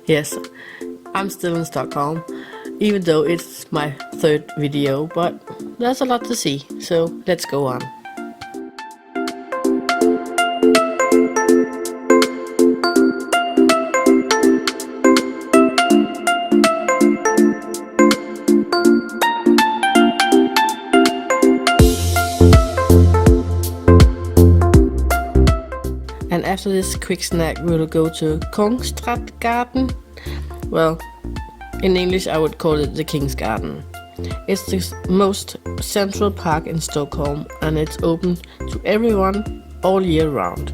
Yes, I'm still in Stockholm, even though it's my third video, but there's a lot to see, so let's go on. And after this quick snack, we'll go to Kungsträdgården. Well, in English I would call it the Kungsträdgården. It's the most central park in Stockholm, and it's open to everyone all year round.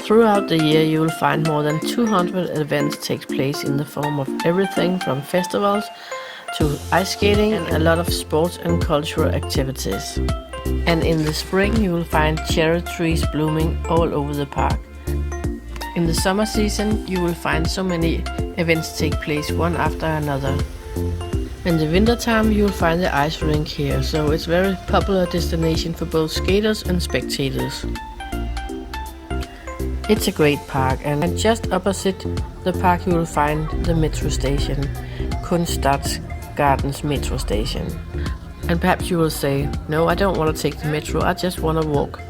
Throughout the year you will find more than 200 events take place in the form of everything from festivals to ice skating and a lot of sports and cultural activities. And in the spring you will find cherry trees blooming all over the park. In the summer season you will find so many events take place one after another. In the winter time you will find the ice rink here, so it's a very popular destination for both skaters and spectators. It's a great park, and just opposite the park you will find the metro station, Kungsträdgården's metro station. And perhaps you will say, no, I don't want to take the metro, I just want to walk.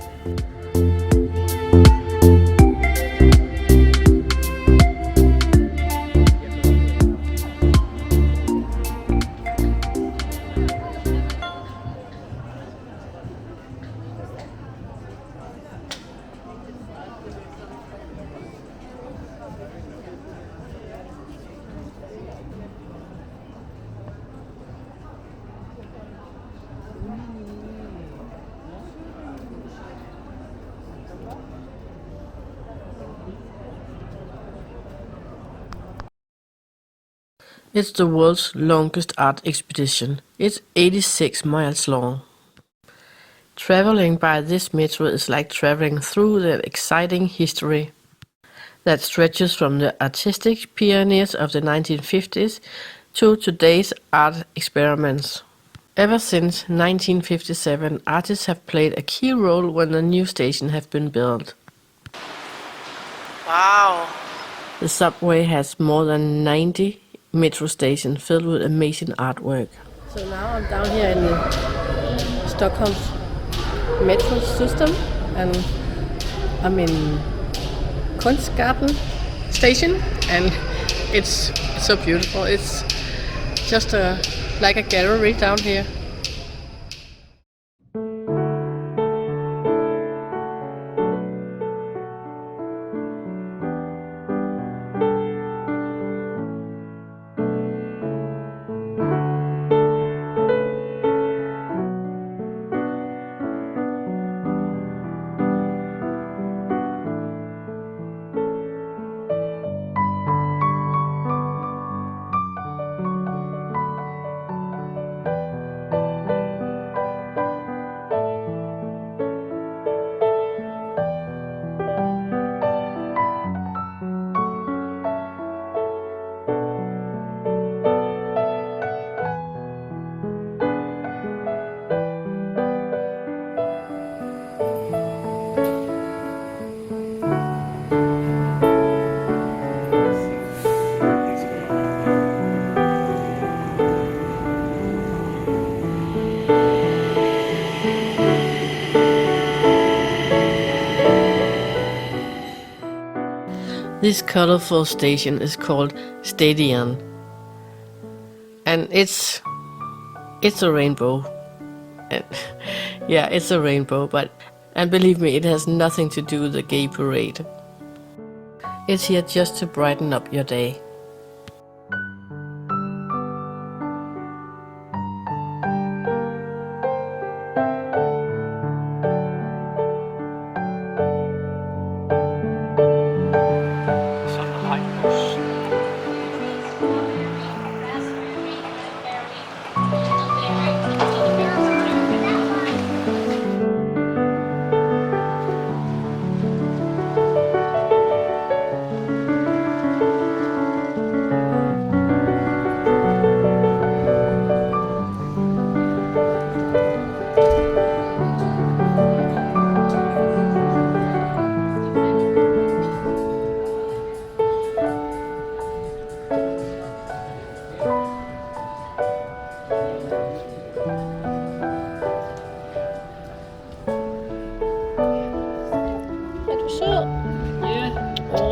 It's the world's longest art exhibition. It's 86 miles long. Traveling by this metro is like traveling through the exciting history that stretches from the artistic pioneers of the 1950s to today's art experiments. Ever since 1957, artists have played a key role when the new station have been built. Wow! The subway has more than 90 metro stations filled with amazing artwork. So now I'm down here in the Stockholm's metro system, and I'm in Kungsträdgården station, and it's so beautiful. It's just like a gallery down here. This colorful station is called Stadion, and it's a rainbow. And yeah, it's a rainbow, and believe me, it has nothing to do with the gay parade. It's here just to brighten up your day.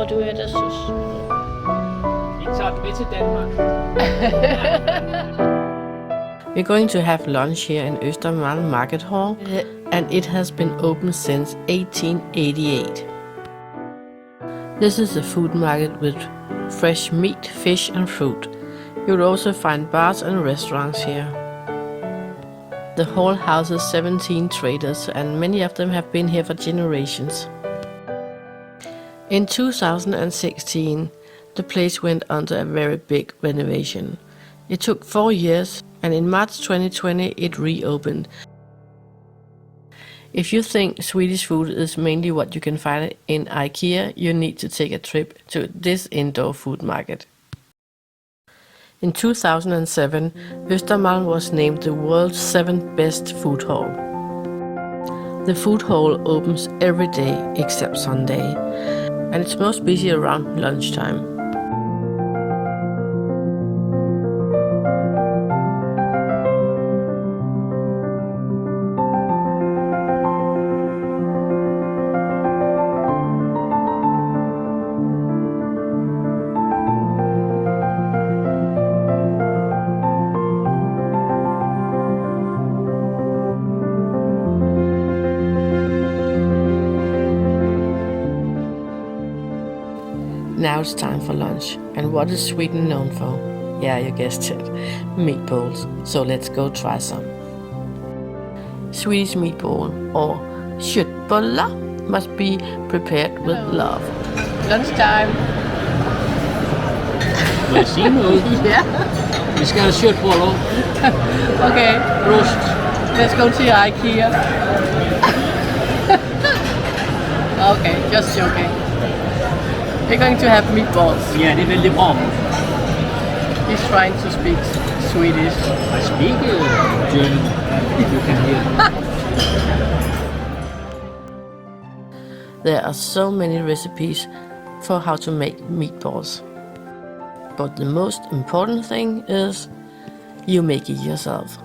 Du er da så sød. Vi tager den med til Danmark. We're going to have lunch here in Östermalms Market Hall, and it has been open since 1888. This is a food market with fresh meat, fish and fruit. You'll also find bars and restaurants here. The hall houses 17 traders, and many of them have been here for generations. In 2016, the place went under a very big renovation. It took 4 years, and in March 2020 it reopened. If you think Swedish food is mainly what you can find in IKEA, you need to take a trip to this indoor food market. In 2007, Östermalm was named the world's 7th best food hall. The food hall opens every day except Sunday, and it's most busy around lunchtime. Now it's time for lunch, and what is Sweden known for? Yeah, you guessed it, meatballs. So let's go try some. Swedish meatball, or köttbullar, must be prepared with love. Lunchtime. Må jeg sige noget? Ja. Vi skal have köttbullar. Okay. Prost. Let's go to IKEA. Okay, just joking. We're going to have meatballs. Ja, det er vældig bra. He's trying to speak Swedish. I speak German. You can hear. There are so many recipes for how to make meatballs. But the most important thing is you make it yourself.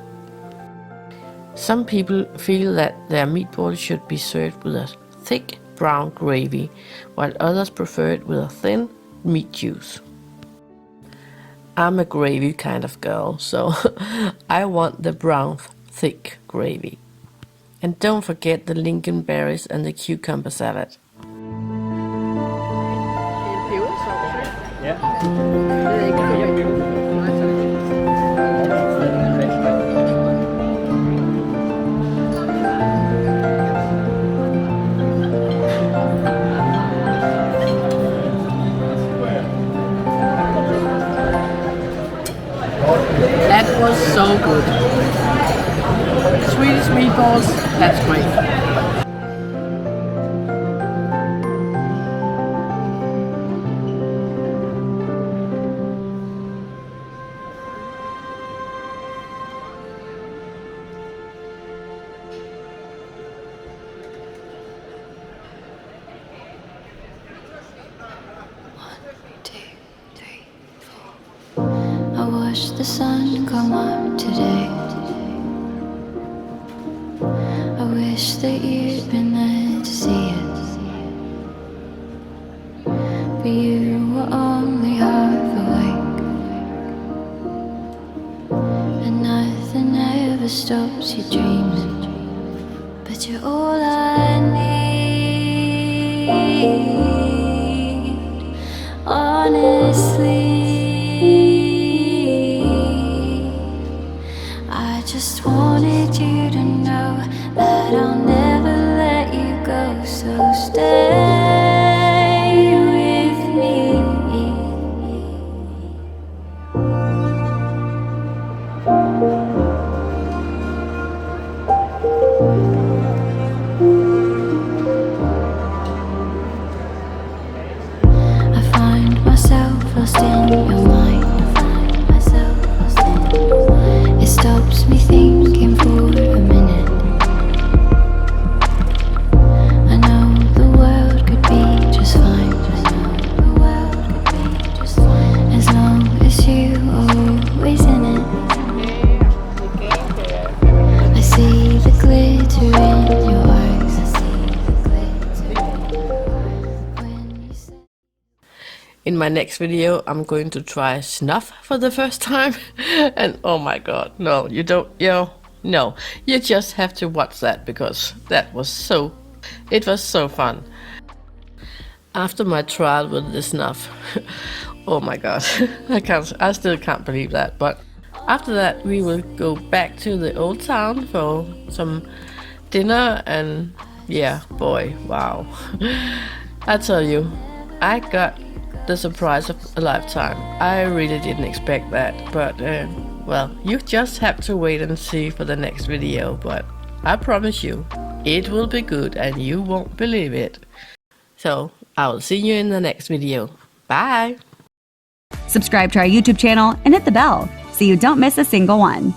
Some people feel that their meatballs should be served with a thick brown gravy, while others prefer it with a thin meat juice. I'm a gravy kind of girl, so I want the brown thick gravy. And don't forget the lingonberries and the cucumber salad. That was so good. Swedish meatballs, that's great. Watch the sun come up today. I wish that you'd been there to see it, but you stops you dreaming, but you're all I need. Honestly, I just wanted you to know that I'll never let you go, so stay with me. I find myself lost in your mind. It stops me thinking for a minute. I know the world could be just fine. As long as you are always in it. I see the glitter in your eyes. When you say In my next video, I'm going to try snuff for the first time. And oh my god, no, you don't, no, you just have to watch that because it was so fun. After my trial with the snuff, oh my god, I still can't believe that. But after that, we will go back to the old town for some dinner, and yeah, boy, wow. I tell you, I got the surprise of a lifetime. I really didn't expect that, but well, you just have to wait and see for the next video. But I promise you, it will be good and you won't believe it. So I will see you in the next video. Bye! Subscribe to our YouTube channel and hit the bell so you don't miss a single one.